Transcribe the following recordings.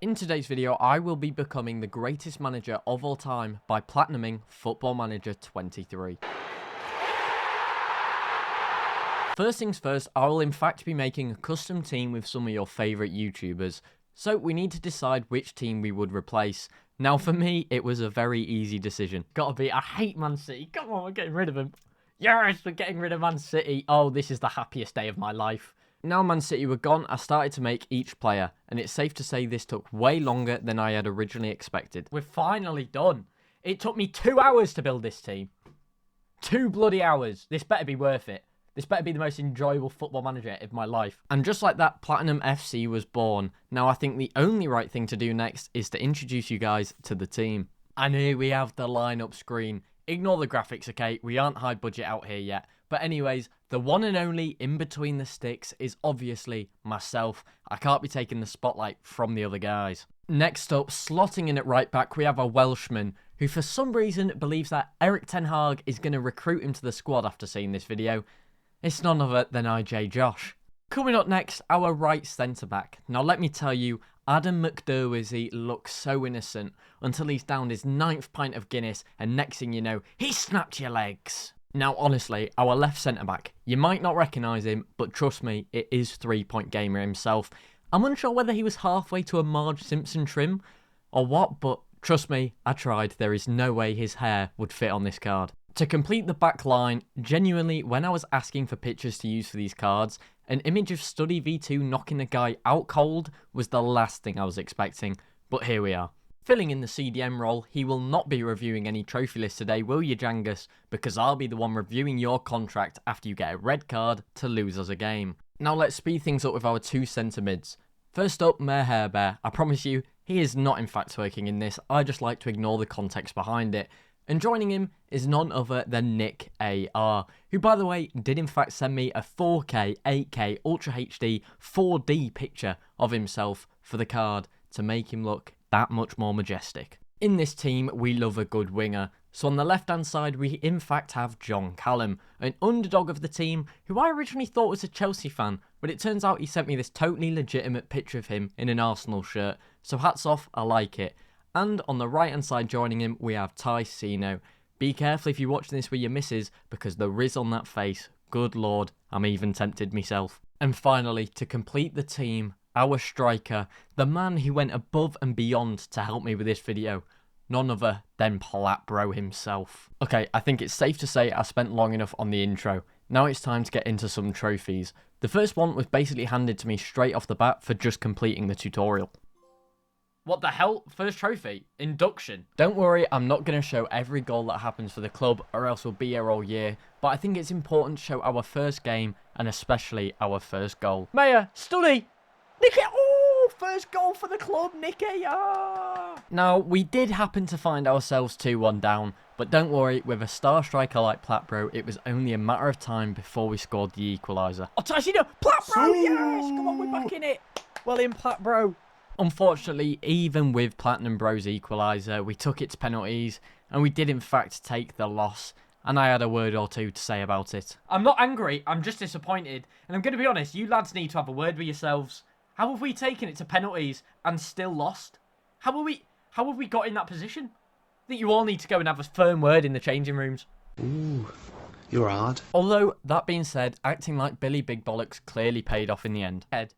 In today's video, I will be becoming the greatest manager of all time by platinuming Football Manager 23. First things first, I will in fact be making a custom team with some of your favourite YouTubers. So we need to decide which team we would replace. Now for me, it was a very easy decision. I hate Man City. Come on, we're getting rid of him. Yes, we're getting rid of Man City. Oh, this is the happiest day of my life. Now Man City were gone, I started to make each player, and it's safe to say this took way longer than I had originally expected. We're finally done. It took me 2 hours to build this team. 2 bloody hours. This better be worth it. This better be the most enjoyable Football Manager of my life. And just like that, Platinum FC was born. Now I think the only right thing to do next is to introduce you guys to the team. And here we have the lineup screen. Ignore the graphics, okay? We aren't high budget out here yet. But anyways, the one and only in between the sticks is obviously myself. I can't be taking the spotlight from the other guys. Next up, slotting in at right back, we have a Welshman who for some reason believes that Erik ten Hag is going to recruit him to the squad after seeing this video. It's none other than IJ Josh. Coming up next, our right centre-back. Now let me tell you, Adam McDerwizzy looks so innocent until he's downed his 9th pint of Guinness and next thing you know, he snapped your legs. Now honestly, our left centre-back, you might not recognise him, but trust me, it is 3 Point Gamer himself. I'm unsure whether he was halfway to a Marge Simpson trim or what, but trust me, I tried. There is no way his hair would fit on this card. To complete the back line, genuinely, when I was asking for pictures to use for these cards, an image of Study V2 knocking a guy out cold was the last thing I was expecting, but here we are. Filling in the CDM role, he will not be reviewing any trophy lists today, will you, Jangus? Because I'll be the one reviewing your contract after you get a red card to lose us a game. Now let's speed things up with our 2 centre mids. First up, Mayor Hairbear. I promise you, he is not in fact working in this, I just like to ignore the context behind it. And joining him is none other than Nick AR, who by the way did in fact send me a 4K, 8K, Ultra HD, 4D picture of himself for the card to make him look that much more majestic. In this team, we love a good winger. So on the left-hand side, we in fact have John Callum, an underdog of the team who I originally thought was a Chelsea fan, but it turns out he sent me this totally legitimate picture of him in an Arsenal shirt. So hats off, I like it. And on the right-hand side joining him, we have Ty Sino. Be careful if you're watching this with your missus, because the riz on that face, good lord, I'm even tempted myself. And finally, to complete the team, our striker, the man who went above and beyond to help me with this video, none other than Platbro himself. Okay, I think it's safe to say I spent long enough on the intro. Now it's time to get into some trophies. The first one was basically handed to me straight off the bat for just completing the tutorial. What the hell? First trophy? Induction. Don't worry, I'm not going to show every goal that happens for the club or else we'll be here all year, but I think it's important to show our first game and especially our first goal. Mayor, Study! Nicky! Oh, first goal for the club, Nicky! Ah! Now, we did happen to find ourselves 2-1 down, but don't worry, with a star striker like Platbro, it was only a matter of time before we scored the equaliser. Oh, Tyson, Platbro! Yes! Come on, we're back in it! Well in, Platbro. Unfortunately, even with Platinum Bro's equaliser, we took it to penalties, and we did in fact take the loss, and I had a word or two to say about it. I'm not angry, I'm just disappointed, and I'm going to be honest, you lads need to have a word with yourselves. How have we taken it to penalties and still lost? How have we got in that position? I think you all need to go and have a firm word in the changing rooms. Ooh, you're hard. Although, that being said, acting like Billy Big Bollocks clearly paid off in the end. Ed,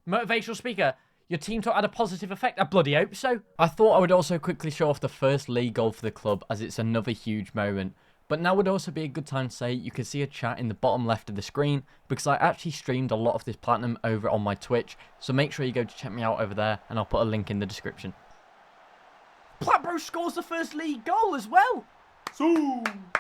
motivational speaker. Your team talk had a positive effect? I bloody hope so. I thought I would also quickly show off the first league goal for the club as it's another huge moment. But now would also be a good time to say you can see a chat in the bottom left of the screen because I actually streamed a lot of this Platinum over on my Twitch. So make sure you go to check me out over there and I'll put a link in the description. Platbro scores the first league goal as well.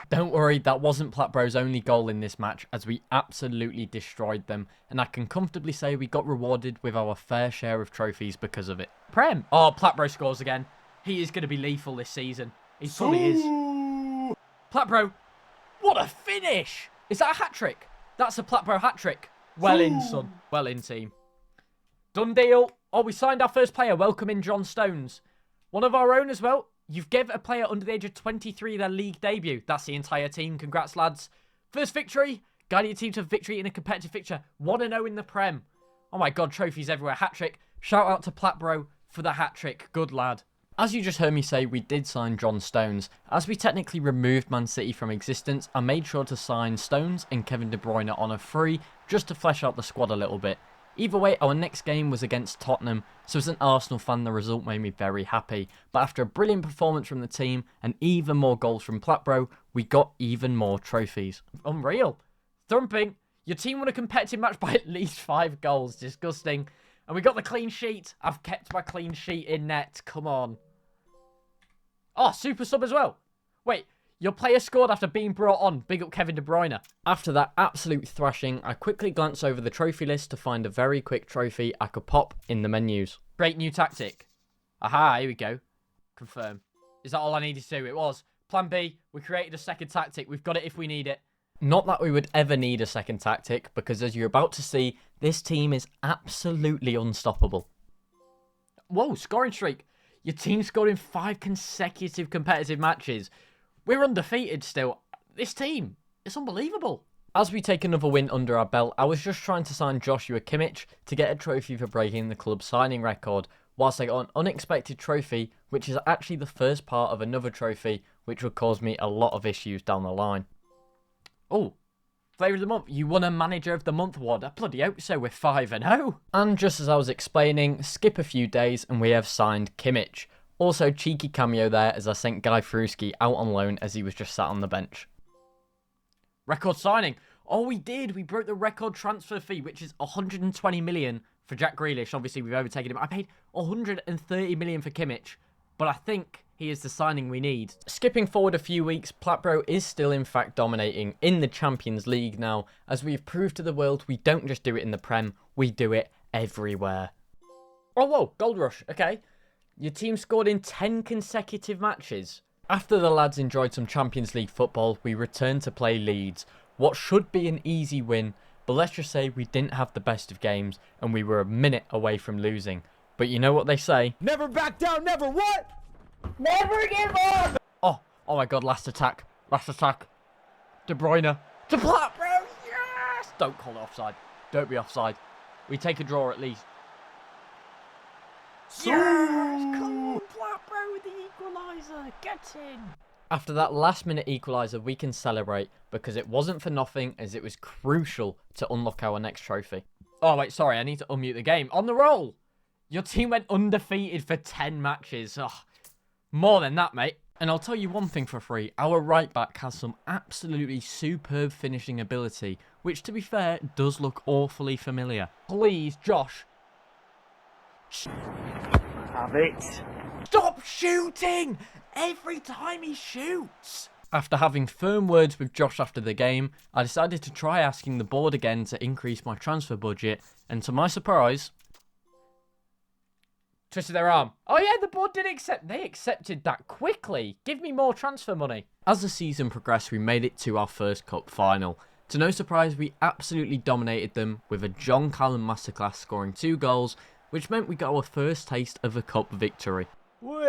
Don't worry, that wasn't Platbro's only goal in this match as we absolutely destroyed them and I can comfortably say we got rewarded with our fair share of trophies because of it. Prem. Oh, Platbro scores again. He is going to be lethal this season. He probably is. Platbro, what a finish! Is that a hat-trick? That's a Platbro hat-trick. Well in, son. Well in, team. Done deal. Oh, we signed our first player. Welcome in John Stones. One of our own as well. You've given a player under the age of 23 their league debut. That's the entire team. Congrats, lads. First victory. Guiding your team to victory in a competitive fixture. 1-0 in the Prem. Oh my god, trophies everywhere. Hat-trick. Shout out to Platbro. for the hat-trick. Good lad. As you just heard me say, we did sign John Stones. As we technically removed Man City from existence, I made sure to sign Stones and Kevin De Bruyne on a free, just to flesh out the squad a little bit. Either way, our next game was against Tottenham, so as an Arsenal fan, the result made me very happy. But after a brilliant performance from the team, and even more goals from Platbro, we got even more trophies. Unreal. Thumping. Your team won a competitive match by at least 5 goals. Disgusting. And we got the clean sheet. I've kept my clean sheet in net. Come on. Oh, super sub as well. Wait, your player scored after being brought on. Big up Kevin De Bruyne. After that absolute thrashing, I quickly glanced over the trophy list to find a very quick trophy I could pop in the menus. Great new tactic. Aha, here we go. Confirm. Is that all I needed to do? It was. Plan B, we created a second tactic. We've got it if we need it. Not that we would ever need a second tactic, because as you're about to see, this team is absolutely unstoppable. Whoa, scoring streak. Your team scored in 5 consecutive competitive matches. We're undefeated still. This team, it's unbelievable. As we take another win under our belt, I was just trying to sign Joshua Kimmich to get a trophy for breaking the club's signing record, whilst I got an unexpected trophy, which is actually the first part of another trophy, which would cause me a lot of issues down the line. Oh, Player of the Month. You won a Manager of the Month award. I bloody hope so. We're 5-0. And just as I was explaining, skip a few days and we have signed Kimmich. Also, cheeky cameo there as I sent Guy Fruski out on loan as he was just sat on the bench. Record signing. Oh, we did. We broke the record transfer fee, which is 120 million for Jack Grealish. Obviously, we've overtaken him. I paid 130 million for Kimmich, but I think he is the signing we need. Skipping forward a few weeks, Platbro is still in fact dominating in the Champions League now, as we've proved to the world we don't just do it in the Prem, we do it everywhere. Oh, whoa, Gold Rush, okay. Your team scored in 10 consecutive matches. After the lads enjoyed some Champions League football, we returned to play Leeds. What should be an easy win, but let's just say we didn't have the best of games, and we were a minute away from losing. But you know what they say? Never back down, never what? Never give up! Oh my god, last attack. Last attack. De Bruyne. To Platbro, yes! Don't call it offside. Don't be offside. We take a draw at least. Yes! Come on, Platbro with the equaliser. Get in. After that last minute equaliser, we can celebrate because it wasn't for nothing, as it was crucial to unlock our next trophy. Oh wait, sorry, I need to unmute the game. On the roll! Your team went undefeated for 10 matches. Oh, more than that, mate. And I'll tell you one thing for free. Our right back has some absolutely superb finishing ability, which, to be fair, does look awfully familiar. Please, Josh. Have it. Stop shooting! Every time he shoots! After having firm words with Josh after the game, I decided to try asking the board again to increase my transfer budget, and to my surprise, twisted their arm. Oh yeah, the board did accept. They accepted that quickly. Give me more transfer money. As the season progressed, we made it to our first cup final. To no surprise, we absolutely dominated them with a John Callan masterclass, scoring 2 goals, which meant we got our first taste of a cup victory. Way!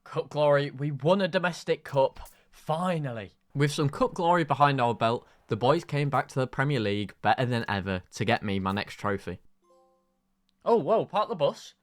Cup glory. We won a domestic cup. Finally. With some cup glory behind our belt, the boys came back to the Premier League better than ever to get me my next trophy. Oh, whoa, park the bus.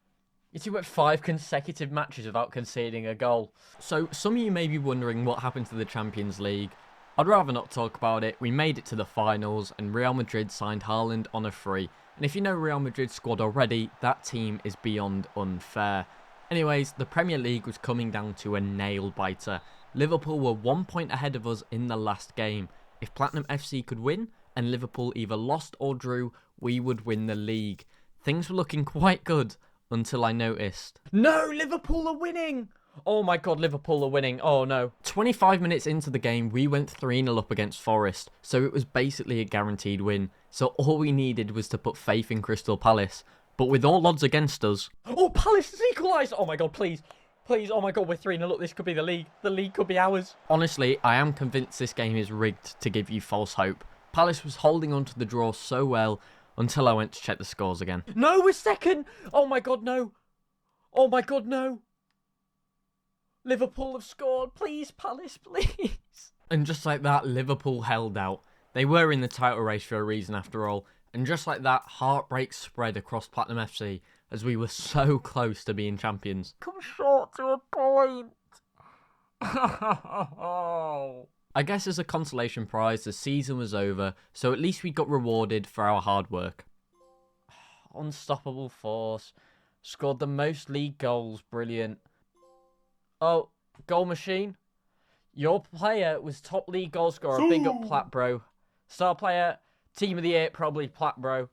You two went 5 consecutive matches without conceding a goal. So, some of you may be wondering what happened to the Champions League. I'd rather not talk about it. We made it to the finals, and Real Madrid signed Haaland on a free. And if you know Real Madrid's squad already, that team is beyond unfair. Anyways, the Premier League was coming down to a nail-biter. Liverpool were 1 point ahead of us in the last game. If Platinum FC could win, and Liverpool either lost or drew, we would win the league. Things were looking quite good until I noticed. No, Liverpool are winning! Oh my god, Liverpool are winning. Oh no. 25 minutes into the game, we went 3-0 up against Forest, so it was basically a guaranteed win. So all we needed was to put faith in Crystal Palace. But with all odds against us... Oh, Palace has equalised! Oh my god, please. Please, oh my god, we're 3-0 up. This could be the league. The league could be ours. Honestly, I am convinced this game is rigged to give you false hope. Palace was holding on to the draw so well until I went to check the scores again. No, we're second! Oh my god, no. Oh my god, no. Liverpool have scored. Please, Palace, please. And just like that, Liverpool held out. They were in the title race for a reason after all. And just like that, heartbreak spread across Platinum FC as we were so close to being champions. Come short to a point. I guess as a consolation prize, the season was over, so at least we got rewarded for our hard work. Unstoppable force. Scored the most league goals. Brilliant. Oh, goal machine. Your player was top league goal scorer. Big up Platt, bro. Star player, team of the year, probably Platt, bro.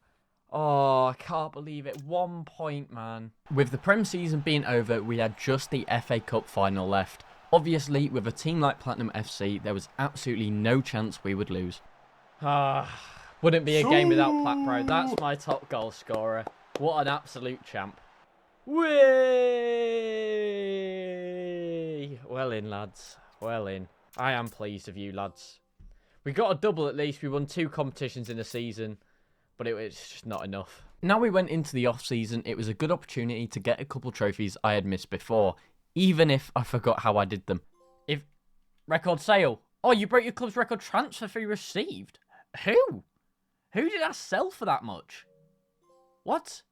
Oh, I can't believe it. 1 point, man. With the Prem season being over, we had just the FA Cup final left. Obviously, with a team like Platinum FC, there was absolutely no chance we would lose. Wouldn't be a game without Platt, bro. That's my top goal scorer. What an absolute champ. Whee! Well in, lads. Well in. I am pleased of you, lads. We got a double at least. We won 2 competitions in the season, but it was just not enough. Now we went into the off-season, it was a good opportunity to get a couple trophies I had missed before, even if I forgot how I did them. If record sale. Oh, you broke your club's record transfer fee received. Who? Who did I sell for that much? What?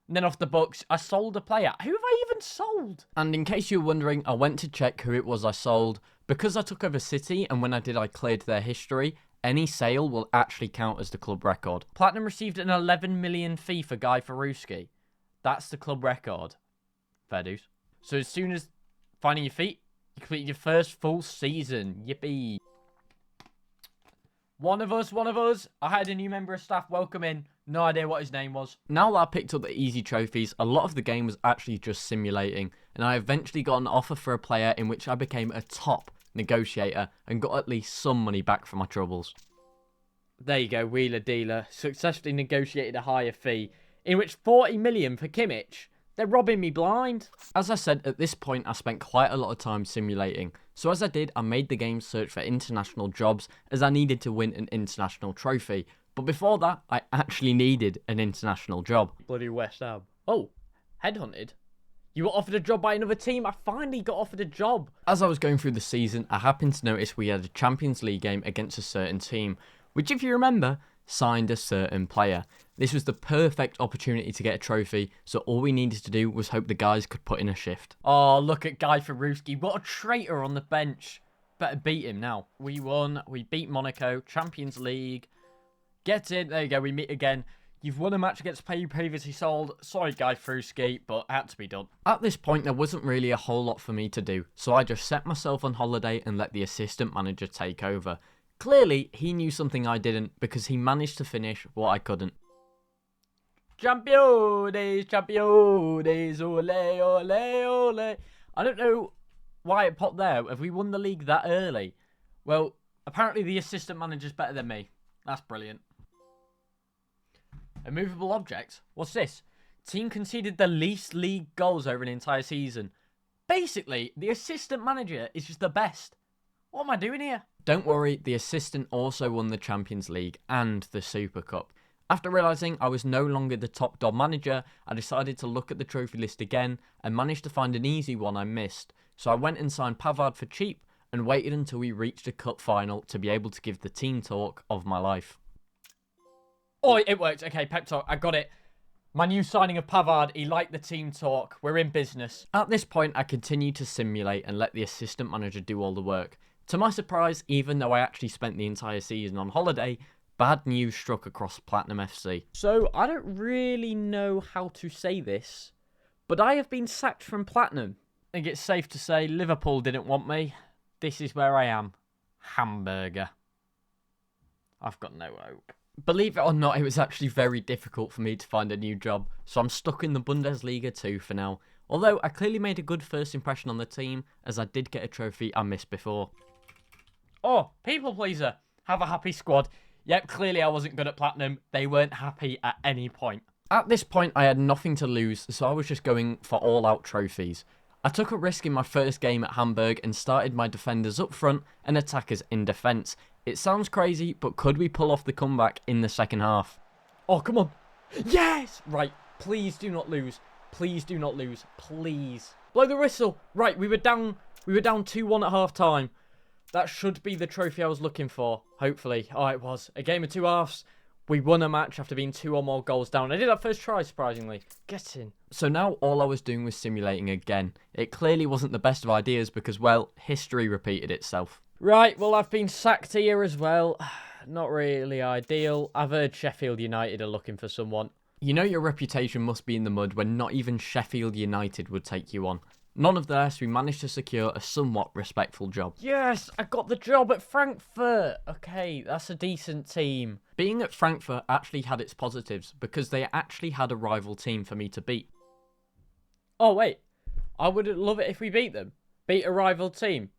And then off the books, I sold a player. Who have I even sold? And in case you were wondering, I went to check who it was I sold. Because I took over City, and when I did, I cleared their history, any sale will actually count as the club record. Platinum received an 11 million fee for Guy Faruski. That's the club record. Fair dues. So as soon as finding your feet, you completed your first full season. Yippee. One of us. I had a new member of staff welcome in. No idea what his name was. Now that I picked up the easy trophies, a lot of the game was actually just simulating, and I eventually got an offer for a player in which I became a top negotiator and got at least some money back for my troubles. There you go, wheeler dealer. Successfully negotiated a higher fee, in which 40 million for Kimmich. They're robbing me blind. As I said, at this point I spent quite a lot of time simulating. So as I did, I made the game search for international jobs as I needed to win an international trophy. But before that, I actually needed an international job. Bloody West Ham. Oh, headhunted? You were offered a job by another team? I finally got offered a job. As I was going through the season, I happened to notice we had a Champions League game against a certain team, which if you remember, signed a certain player. This was the perfect opportunity to get a trophy, so all we needed to do was hope the guys could put in a shift. Oh, look at Guy Faruski. What a traitor on the bench. Better beat him now. We won. We beat Monaco. Champions League. Get in. There you go. We meet again. You've won a match against a player you previously sold. Sorry, Guy Faruski, but it had to be done. At this point, there wasn't really a whole lot for me to do, so I just set myself on holiday and let the assistant manager take over. Clearly, he knew something I didn't, because he managed to finish what I couldn't. Champions, champions, ole, ole, ole. I don't know why it popped there. Have we won the league that early? Well, apparently the assistant manager's better than me. That's brilliant. Immovable object? What's this? Team conceded the least league goals over an entire season. Basically, the assistant manager is just the best. What am I doing here? Don't worry, the assistant also won the Champions League and the Super Cup. After realising I was no longer the top dog manager, I decided to look at the trophy list again and managed to find an easy one I missed. So I went and signed Pavard for cheap and waited until we reached a cup final to be able to give the team talk of my life. Oh, it worked. Okay, pep talk. I got it. My new signing of Pavard, he liked the team talk. We're in business. At this point, I continued to simulate and let the assistant manager do all the work. To my surprise, even though I actually spent the entire season on holiday, bad news struck across Platinum FC. So, I don't really know how to say this, but I have been sacked from Platinum. I think it's safe to say Liverpool didn't want me. This is where I am. Hamburger. I've got no hope. Believe it or not, it was actually very difficult for me to find a new job, so I'm stuck in the Bundesliga 2 for now. Although, I clearly made a good first impression on the team, as I did get a trophy I missed before. Oh, people pleaser. Have a happy squad. Yep, clearly I wasn't good at Platinum. They weren't happy at any point. At this point, I had nothing to lose, so I was just going for all-out trophies. I took a risk in my first game at Hamburg and started my defenders up front and attackers in defence. It sounds crazy, but could we pull off the comeback in the second half? Oh, come on. Yes! Right, please do not lose. Please do not lose. Please. Blow the whistle. Right, we were down 2-1 at half-time. That should be the trophy I was looking for, hopefully. Oh, it was. A game of two halves. We won a match after being 2 or more goals down. I did that first try, surprisingly. Get in. So now all I was doing was simulating again. It clearly wasn't the best of ideas because, well, history repeated itself. Right, well, I've been sacked here as well. Not really ideal. I've heard Sheffield United are looking for someone. You know your reputation must be in the mud when not even Sheffield United would take you on. Nonetheless, we managed to secure a somewhat respectful job. Yes, I got the job at Frankfurt. Okay, that's a decent team. Being at Frankfurt actually had its positives because they actually had a rival team for me to beat. Oh, wait. I would love it if we beat them. Beat a rival team.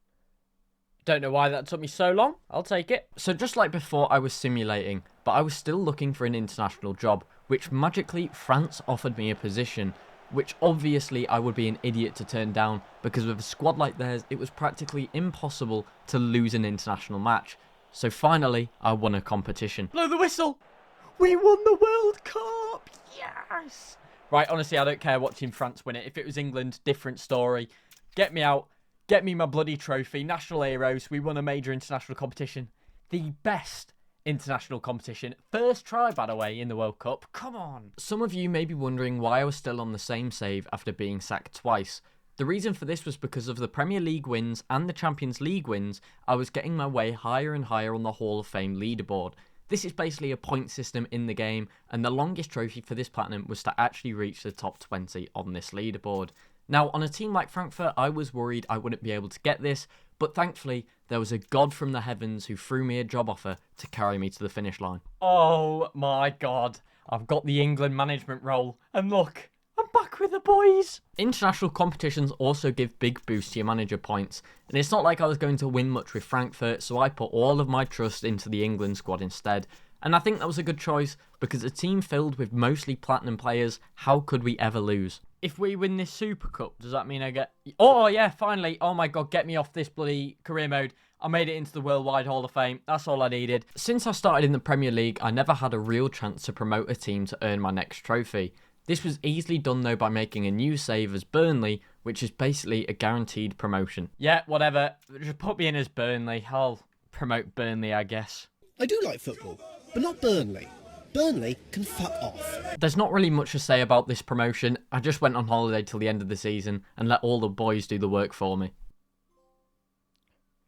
Don't know why that took me so long. I'll take it. So just like before, I was simulating, but I was still looking for an international job, which magically France offered me a position, which obviously I would be an idiot to turn down because with a squad like theirs, it was practically impossible to lose an international match. So finally, I won a competition. Blow the whistle! We won the World Cup! Yes! Right, honestly, I don't care watching France win it. If it was England, different story. Get me out. Get me my bloody trophy. National heroes. We won a major international competition. The best international competition. First try, by the way, in the World Cup. Come on. Some of you may be wondering why I was still on the same save after being sacked twice. The reason for this was because of the Premier League wins and the Champions League wins, I was getting my way higher and higher on the Hall of Fame leaderboard. This is basically a point system in the game, and the longest trophy for this platinum was to actually reach the top 20 on this leaderboard. Now, on a team like Frankfurt, I was worried I wouldn't be able to get this, but thankfully, there was a god from the heavens who threw me a job offer to carry me to the finish line. Oh my god, I've got the England management role, and look, I'm back with the boys. International competitions also give big boosts to your manager points, and it's not like I was going to win much with Frankfurt, so I put all of my trust into the England squad instead. And I think that was a good choice, because a team filled with mostly platinum players, how could we ever lose? If we win this Super Cup, does that mean I get... Oh, yeah, finally. Oh, my God, get me off this bloody career mode. I made it into the Worldwide Hall of Fame. That's all I needed. Since I started in the Premier League, I never had a real chance to promote a team to earn my next trophy. This was easily done, though, by making a new save as Burnley, which is basically a guaranteed promotion. Yeah, whatever. Just put me in as Burnley. I'll promote Burnley, I guess. I do like football, but not Burnley. Burnley can fuck off. There's not really much to say about this promotion. I just went on holiday till the end of the season and let all the boys do the work for me.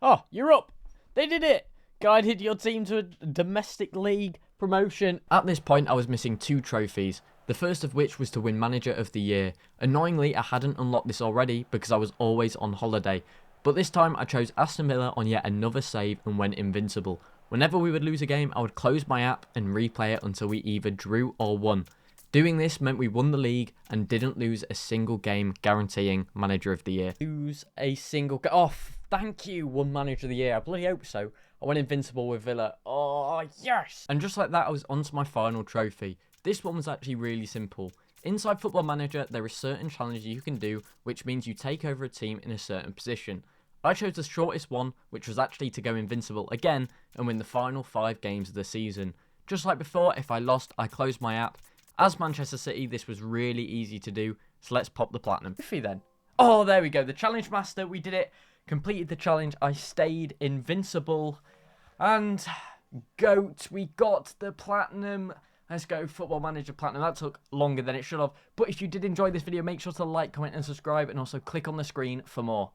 Oh, you're up. They did it. Guided your team to a domestic league promotion. At this point, I was missing 2 trophies. The first of which was to win Manager of the Year. Annoyingly, I hadn't unlocked this already because I was always on holiday. But this time, I chose Aston Villa on yet another save and went invincible. Whenever we would lose a game, I would close my app and replay it until we either drew or won. Doing this meant we won the league and didn't lose a single game, guaranteeing Manager of the Year. Lose a single game. Oh, thank you, won Manager of the Year. I bloody hope so. I went invincible with Villa. Oh, yes! And just like that, I was on to my final trophy. This one was actually really simple. Inside Football Manager, there are certain challenges you can do, which means you take over a team in a certain position. I chose the shortest one, which was actually to go invincible again and win the final 5 games of the season. Just like before, if I lost, I closed my app. As Manchester City, this was really easy to do, so let's pop the platinum. Trophy then. Oh, there we go. The Challenge Master, we did it. Completed the challenge. I stayed invincible. And, GOAT, we got the platinum. Let's go, Football Manager Platinum. That took longer than it should have. But if you did enjoy this video, make sure to like, comment, and subscribe. And also click on the screen for more.